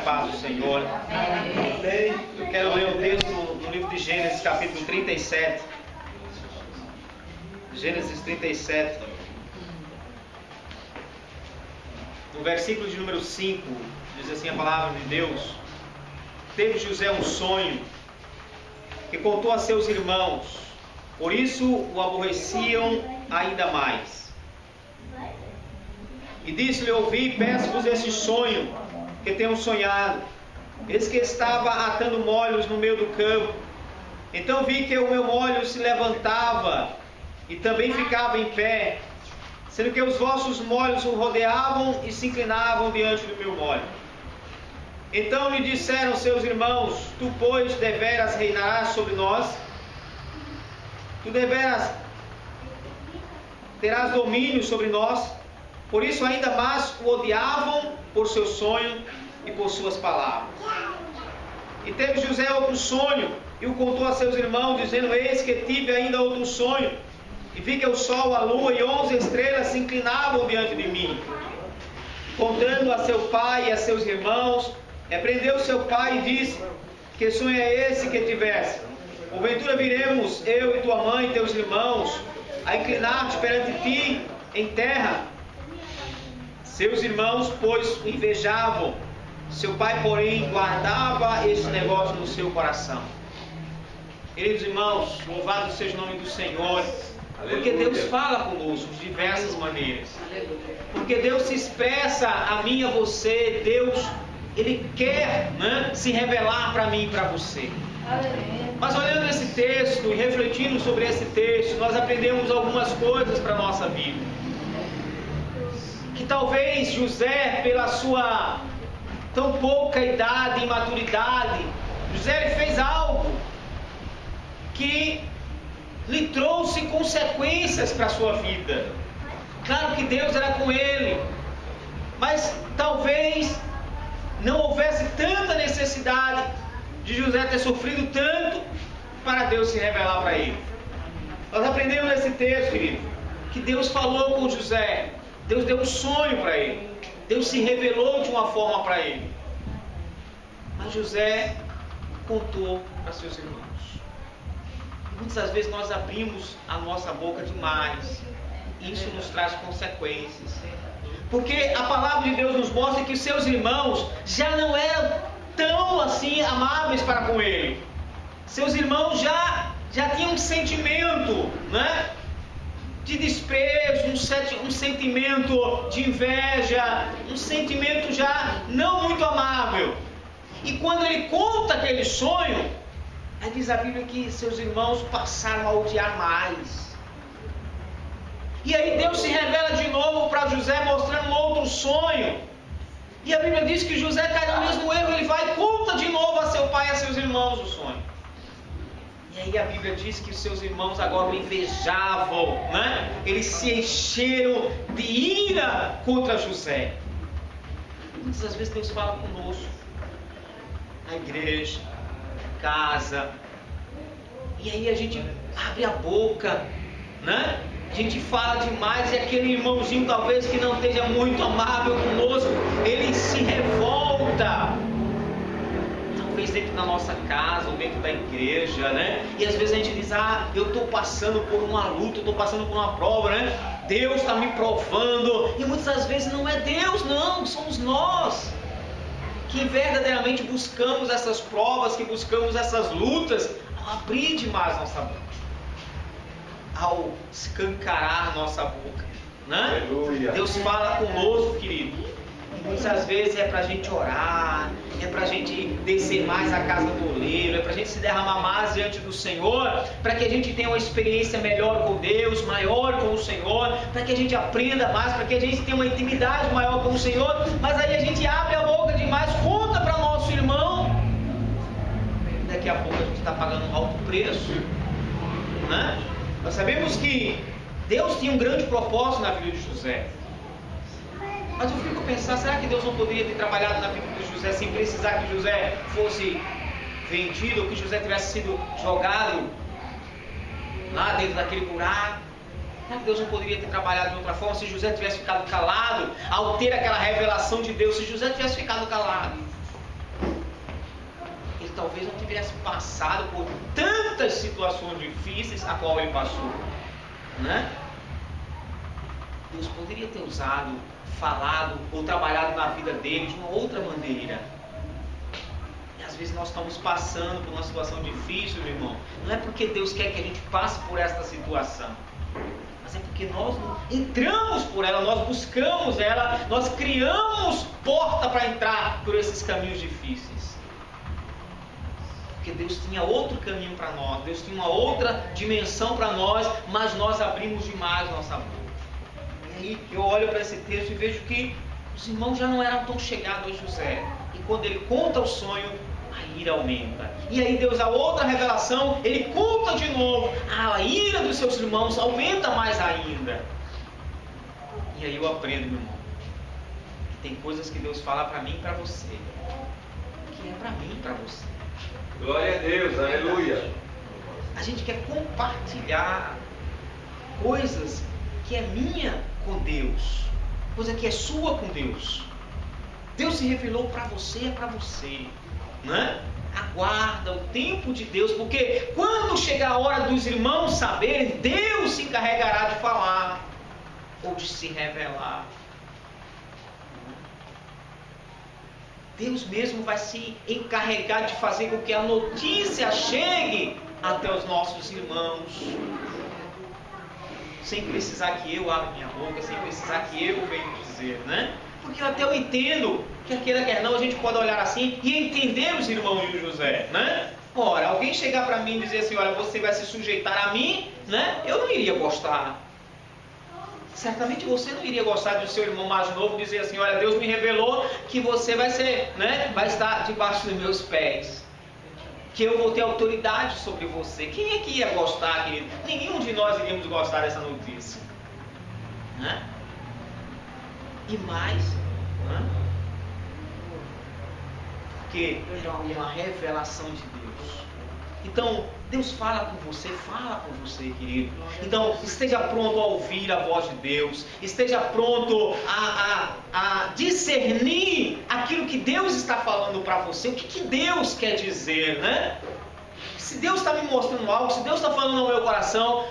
paz do Senhor. Eu quero ler o texto no livro de Gênesis, capítulo 37. Gênesis 37. No versículo de número 5, diz assim a palavra de Deus: Teve José um sonho, que contou a seus irmãos, por isso o aborreciam ainda mais. E disse-lhe: Ouvi, peço-vos esse sonho que tenho sonhado. Eis que estava atando molhos no meio do campo. Então vi que o meu molho se levantava e também ficava em pé, sendo que os vossos molhos o rodeavam e se inclinavam diante do meu molho. Então lhe disseram seus irmãos: Tu, pois, deveras reinarás sobre nós? Tu deveras terás domínio sobre nós? Por isso ainda mais o odiavam por seu sonho e por suas palavras. E teve José outro sonho, e o contou a seus irmãos, dizendo: Eis que tive ainda outro sonho, e vi que o sol, a lua e 11 estrelas se inclinavam diante de mim. Contando a seu pai e a seus irmãos, repreendeu seu pai e disse: Que sonho é esse que tivesse? Porventura viremos, eu e tua mãe e teus irmãos, a inclinar-te perante ti em terra? Seus irmãos, pois, o invejavam. Seu pai, porém, guardava esse negócio no seu coração. Queridos irmãos, louvado seja o nome do Senhor. Porque Deus fala conosco de diversas maneiras. Porque Deus se expressa a mim e a você. Deus, Ele quer, se revelar para mim e para você. Mas olhando esse texto e refletindo sobre esse texto, nós aprendemos algumas coisas para a nossa vida. Que talvez José, pela sua tão pouca idade e maturidade, José ele fez algo que lhe trouxe consequências para a sua vida. Claro que Deus era com ele, mas talvez não houvesse tanta necessidade de José ter sofrido tanto para Deus se revelar para ele. Nós aprendemos nesse texto, querido, que Deus falou com José. Deus deu um sonho para ele. Deus se revelou de uma forma para ele. Mas José contou para seus irmãos. Muitas vezes nós abrimos a nossa boca demais. Isso nos traz consequências. Porque a palavra de Deus nos mostra que seus irmãos já não eram tão assim amáveis para com ele. Seus irmãos já tinham um sentimento, de desprezo, um sentimento de inveja, um sentimento já não muito amável. E quando ele conta aquele sonho, aí diz a Bíblia que seus irmãos passaram a odiar mais. E aí Deus se revela de novo para José, mostrando um outro sonho. E a Bíblia diz que José cai no mesmo erro, ele vai e conta de novo a seu pai e a seus irmãos o sonho. E aí a Bíblia diz que os seus irmãos agora o invejavam, Eles se encheram de ira contra José. Muitas das vezes Deus fala conosco, na igreja, em casa, e aí a gente abre a boca, A gente fala demais e aquele irmãozinho talvez que não esteja muito amável conosco, ele se revolta. Talvez dentro da nossa casa ou dentro da igreja, E às vezes a gente diz: eu estou passando por uma luta, eu estou passando por uma prova, Deus está me provando. E muitas das vezes não é Deus, não, somos nós que verdadeiramente buscamos essas provas, que buscamos essas lutas, ao abrir demais nossa boca, ao escancarar nossa boca, Aleluia. Deus fala conosco, querido. Muitas vezes é para a gente orar, é para a gente descer mais a casa do oleiro, é para a gente se derramar mais diante do Senhor, para que a gente tenha uma experiência melhor com Deus, maior com o Senhor, para que a gente aprenda mais, para que a gente tenha uma intimidade maior com o Senhor. Mas aí a gente abre a boca demais, conta para nosso irmão, daqui a pouco a gente está pagando um alto preço, Nós sabemos que Deus tinha um grande propósito na vida de José. Mas eu fico pensando, será que Deus não poderia ter trabalhado na vida de José sem precisar que José fosse vendido, ou que José tivesse sido jogado lá dentro daquele buraco? Será que Deus não poderia ter trabalhado de outra forma se José tivesse ficado calado ao ter aquela revelação de Deus? Se José tivesse ficado calado, passado por tantas situações difíceis a qual ele passou, né? Deus poderia ter usado, falado ou trabalhado na vida dele de uma outra maneira. E às vezes nós estamos passando por uma situação difícil, meu irmão. Não é porque Deus quer que a gente passe por esta situação, mas é porque nós entramos por ela, nós buscamos ela, nós criamos porta para entrar por esses caminhos difíceis. Porque Deus tinha outro caminho para nós, Deus tinha uma outra dimensão para nós, mas nós abrimos demais nossa boca. E aí eu olho para esse texto e vejo que os irmãos já não eram tão chegados a José. E quando ele conta o sonho, a ira aumenta. E aí Deus dá outra revelação, ele conta de novo. A ira dos seus irmãos aumenta mais ainda. E aí eu aprendo, meu irmão, que tem coisas que Deus fala para mim e para você, que é para mim e para você. Glória a Deus, aleluia. A gente quer compartilhar coisas que é minha com Deus, coisa que é sua com Deus. Deus se revelou para você, é para você, né? Aguarda o tempo de Deus, porque quando chegar a hora dos irmãos saberem, Deus se encarregará de falar ou de se revelar. Deus mesmo vai se encarregar de fazer com que a notícia chegue até os nossos irmãos, sem precisar que eu abra minha boca, sem precisar que eu venha dizer, né? Porque até eu entendo que queira quer não, a gente pode olhar assim e entender os irmãos de José, né? Ora, alguém chegar para mim e dizer assim, olha, você vai se sujeitar a mim, né? Eu não iria gostar. Certamente você não iria gostar do seu irmão mais novo dizer assim, olha, Deus me revelou que você vai ser, né? Vai estar debaixo dos meus pés, que eu vou ter autoridade sobre você. Quem é que ia gostar, querido? Nenhum de nós iríamos gostar dessa notícia, né? E mais, né? Porque é uma revelação de Deus. Então, Deus fala com você, querido. Então, esteja pronto a ouvir a voz de Deus. Esteja pronto a discernir aquilo que Deus está falando para você. O que Deus quer dizer, né? Se Deus está me mostrando algo, se Deus está falando ao meu coração,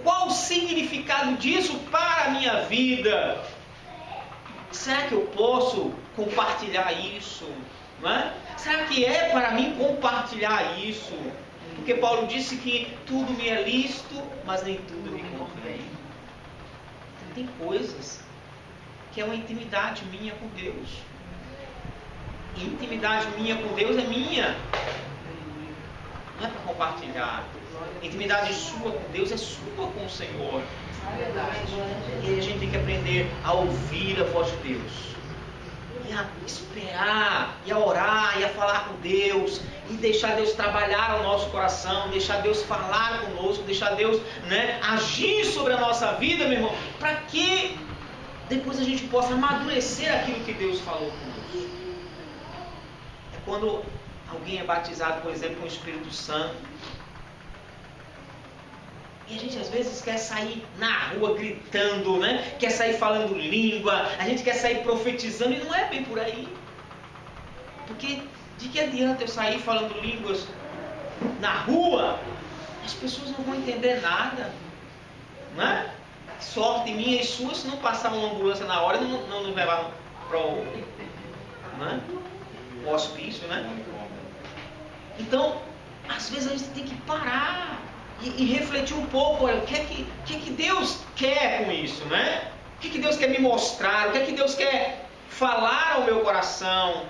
qual o significado disso para a minha vida? Será que eu posso compartilhar isso? Não é? Será que é para mim compartilhar isso? Porque Paulo disse que tudo me é lícito, mas nem tudo me convém. Então, tem coisas que é uma intimidade minha com Deus. E intimidade minha com Deus é minha. Não é para compartilhar. Intimidade sua com Deus é sua com o Senhor. E aí a gente tem que aprender a ouvir a voz de Deus, e a esperar, e a orar, e a falar com Deus, e deixar Deus trabalhar o nosso coração, deixar Deus falar conosco, deixar Deus, né, agir sobre a nossa vida, meu irmão, para que depois a gente possa amadurecer aquilo que Deus falou conosco. É quando alguém é batizado, por exemplo, com o Espírito Santo, e a gente às vezes quer sair na rua gritando, né? Quer sair falando língua, a gente quer sair profetizando, e não é bem por aí. Porque de que adianta eu sair falando línguas na rua? As pessoas não vão entender nada, né? Sorte minha e sua se não passar uma ambulância na hora e não nos levar para o, né, o hospício, né? Então, às vezes a gente tem que parar e refletir um pouco, olha, o que é que Deus quer com isso, né? O que Deus quer me mostrar? O que Deus quer falar ao meu coração?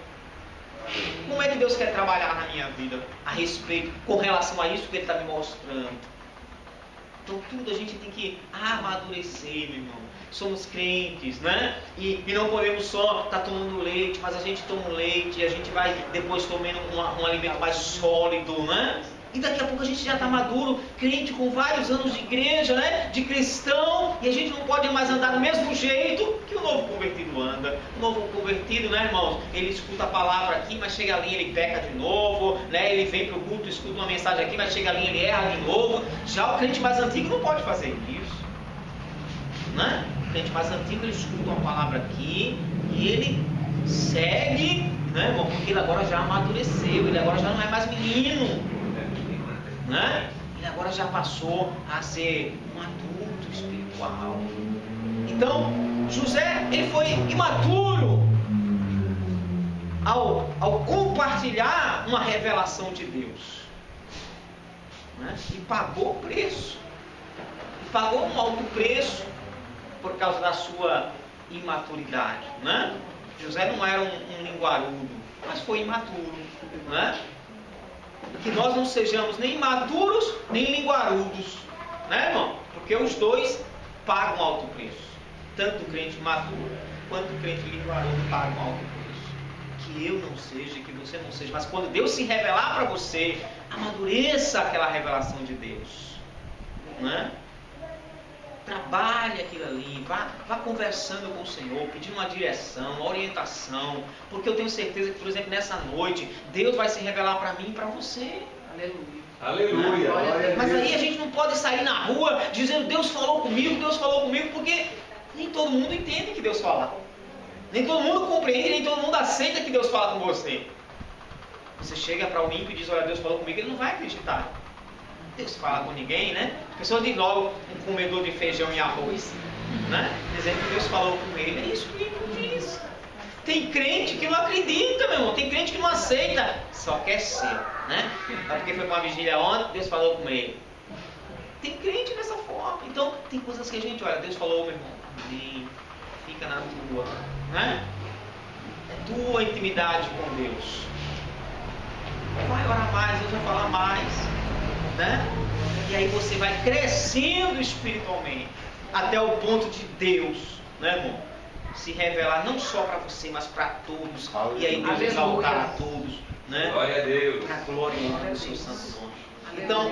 Como é que Deus quer trabalhar na minha vida a respeito, com relação a isso que Ele está me mostrando? Então tudo a gente tem que amadurecer, meu irmão. Somos crentes, né? E não podemos só estar tomando leite, mas a gente toma leite e a gente vai depois tomando um alimento mais sólido, né? E daqui a pouco a gente já está maduro, crente com vários anos de igreja, né? De cristão, e a gente não pode mais andar do mesmo jeito que o novo convertido anda. O novo convertido, né, irmãos? Ele escuta a palavra aqui, mas chega ali ele peca de novo, né? Ele vem para o culto, escuta uma mensagem aqui, mas chega ali ele erra de novo. Já o crente mais antigo não pode fazer isso, né? O crente mais antigo ele escuta uma palavra aqui e ele segue, né, irmão? Porque ele agora já amadureceu, ele agora já não é mais menino, né? Ele agora já passou a ser um adulto espiritual. Então, José, ele foi imaturo ao compartilhar uma revelação de Deus, né? E pagou o preço. E pagou um alto preço por causa da sua imaturidade, né? José não era um linguarudo, mas foi imaturo, né? Que nós não sejamos nem imaturos, nem linguarudos, né, irmão? Porque os dois pagam alto preço. Tanto o crente imaturo, quanto o crente linguarudo pagam alto preço. Que eu não seja, que você não seja. Mas quando Deus se revelar para você, amadureça aquela revelação de Deus, né? Trabalhe aquilo ali, vá conversando com o Senhor, pedindo uma direção, uma orientação, porque eu tenho certeza que, por exemplo, nessa noite, Deus vai se revelar para mim e para você. Aleluia. Aleluia. Mas aí a gente não pode sair na rua dizendo Deus falou comigo, porque nem todo mundo entende que Deus fala. Nem todo mundo compreende, nem todo mundo aceita que Deus fala com você. Você chega para o ímpio e diz, olha, Deus falou comigo, ele não vai acreditar. Deus fala com ninguém, né? A pessoa diz logo um comedor de feijão e arroz, né? Dizendo que Deus falou com ele. É isso que ele diz. Tem crente que não acredita, meu irmão. Tem crente que não aceita. Só quer ser, né? Mas porque foi para uma vigília ontem, Deus falou com ele. Tem crente dessa forma. Então, tem coisas que a gente, olha, Deus falou, meu irmão. Amém. Fica na tua, né? É tua intimidade com Deus. Vai orar mais, Deus vai falar mais, né? E aí você vai crescendo espiritualmente até o ponto de Deus, né, irmão? Se revelar não só para você, mas para todos. E aí Deus exaltar a todos, né? Glória a Deus. Para a glória do seu santo nome. Então,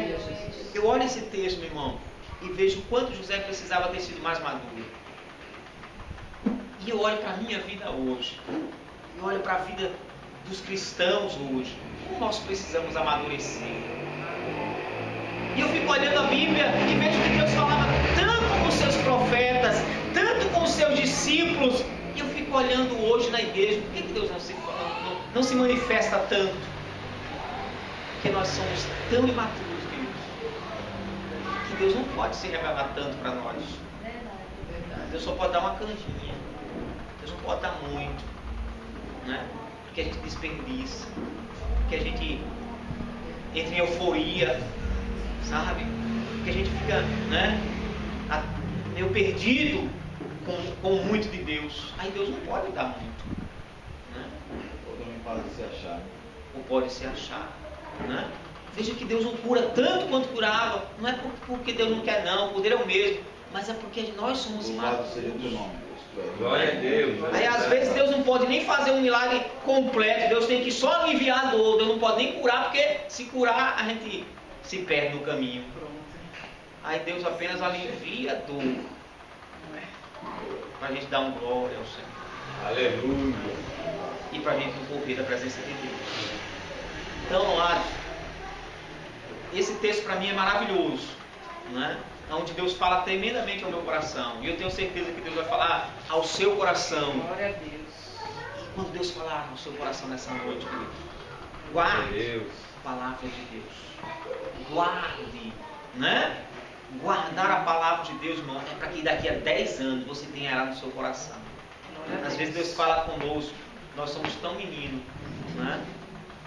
eu olho esse texto, meu irmão, e vejo o quanto José precisava ter sido mais maduro. E eu olho para a minha vida hoje. Eu olho para a vida dos cristãos hoje. Como nós precisamos amadurecer. E eu fico olhando a Bíblia e vejo que Deus falava tanto com os seus profetas, tanto com os seus discípulos. E eu fico olhando hoje na igreja. Por que Deus não se manifesta tanto? Porque nós somos tão imaturos, queridos, que Deus não pode se revelar tanto para nós. Deus só pode dar uma canjinha. Deus não pode dar muito, né? Porque a gente desperdiça, porque a gente entra em euforia, sabe? Porque a gente fica, né, meio perdido com muito de Deus. Aí Deus não pode dar muito, né? Ou também pode se achar. Ou pode se achar, né? Veja que Deus não cura tanto quanto curava. Não é porque Deus não quer, não. O poder é o mesmo. Mas é porque nós somos Louvado seja o teu nome, Deus. Glória a Deus. Aí às vezes Deus não pode nem fazer um milagre completo. Deus tem que só aliviar a dor. Deus não pode nem curar, porque se curar a gente se perde no caminho. Aí Deus apenas alivia a dor, para a gente dar um glória ao Senhor. Aleluia. E para a gente não correr da presença de Deus. Então, esse texto para mim é maravilhoso, né? Onde Deus fala tremendamente ao meu coração. E eu tenho certeza que Deus vai falar ao seu coração. Glória a Deus. E quando Deus falar ao seu coração nessa noite, querido, guarde Deus. a palavra de Deus. Guarde, né? Guardar a palavra de Deus, irmão, é para que daqui a 10 anos você tenha ela no seu coração. Às vezes Deus fala conosco, nós somos tão meninos, né?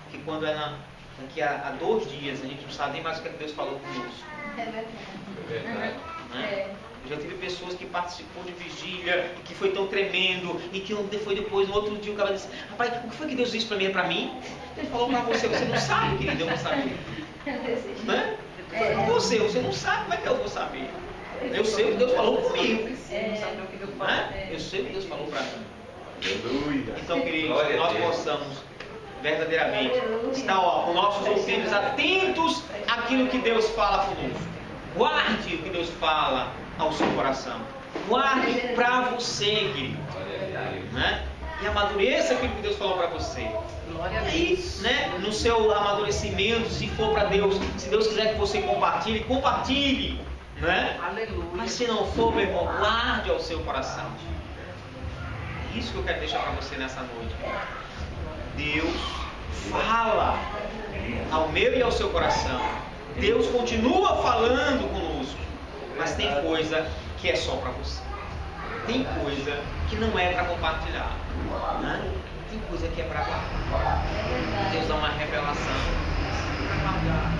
Que quando daqui a 2 dias a gente não sabe nem mais o que Deus falou conosco. É verdade. É verdade. Né? Eu já tive pessoas que participou de vigília e que foi tão tremendo e que foi depois, no outro dia, o cara disse: rapaz, o que foi que Deus disse para mim? É para mim? Ele falou para você, você não sabe, querido, eu vou saber. Né? Você não sabe, como é que eu vou saber? Eu sei o que Deus falou comigo. Né? Eu sei o que Deus falou para mim. Aleluia. Então, queridos, Glória a nós Deus. possamos verdadeiramente estar com nossos ouvidos atentos àquilo que Deus fala conosco. Guarde o que Deus fala ao seu coração. Guarde para você, querido. Glória a Deus. Né? E amadureça aquilo que Deus falou para você. Glória a E aí, Deus. né, no seu amadurecimento, se for para Deus, se Deus quiser que você compartilhe, compartilhe. Né? Aleluia. Mas se não for, meu irmão, guarde ao seu coração. É isso que eu quero deixar para você nessa noite. Deus fala ao meu e ao seu coração. Deus continua falando conosco. Mas tem coisa que é só para você. Tem coisa que não é para compartilhar. Né? Tem coisa que é para guardar. Deus dá uma revelação para guardar.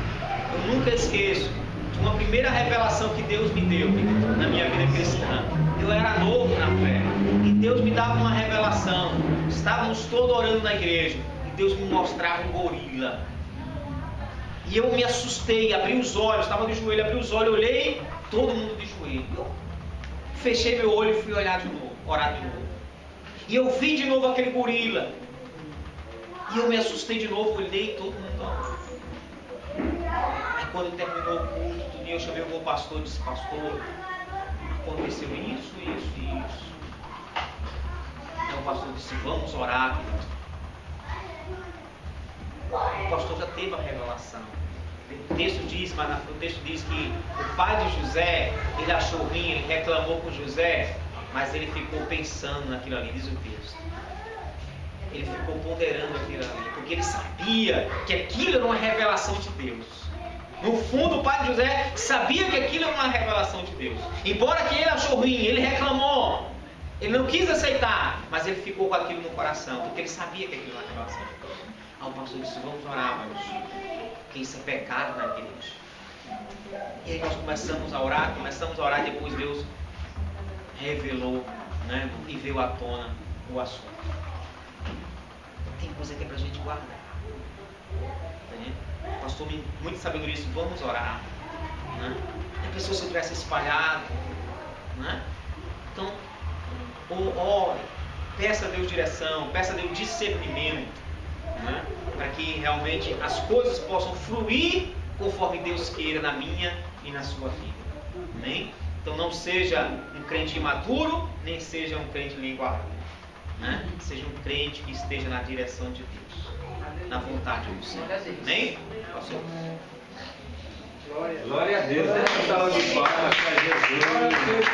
Eu nunca esqueço de uma primeira revelação que Deus me deu na minha vida cristã. Eu era novo na fé e Deus me dava uma revelação. Estávamos todos orando na igreja e Deus me mostrava um gorila. E eu me assustei, abri os olhos, estava de joelho, abri os olhos, olhei, todo mundo de joelho. Eu fechei meu olho e fui olhar de novo, orar de novo. E eu vi de novo aquele gorila. E eu me assustei de novo, olhei todo mundo. Aí quando terminou o culto, eu chamei o meu pastor e disse: pastor, aconteceu isso. Aí o pastor disse: vamos orar. O pastor já teve a revelação. O texto diz que o pai de José, ele achou ruim, ele reclamou com José, mas ele ficou pensando naquilo ali, diz o texto. Ele ficou ponderando aquilo ali, porque ele sabia que aquilo era uma revelação de Deus. No fundo, o pai de José sabia que aquilo era uma revelação de Deus. Embora que ele achou ruim, ele reclamou, ele não quis aceitar, mas ele ficou com aquilo no coração, porque ele sabia que aquilo era uma revelação de Deus. Aí o pastor disse: vamos orar, meus filhos, porque isso é pecado na igreja. E aí nós começamos a orar e depois Deus revelou, né, e veio à tona o assunto. Tem coisa que é pra gente guardar. O pastor, muito sabedoria, disse: vamos orar. Né? A pessoa se tivesse espalhado. Né? Então, ore, peça a Deus direção, peça a Deus discernimento. Né? Para que realmente as coisas possam fluir conforme Deus queira na minha e na sua vida. Amém? Então não seja um crente imaturo, nem seja um crente linguarudo. Né? Seja um crente que esteja na direção de Deus, na vontade do Senhor. Amém? Pastor? Glória a Deus. Salve de palmas para Jesus.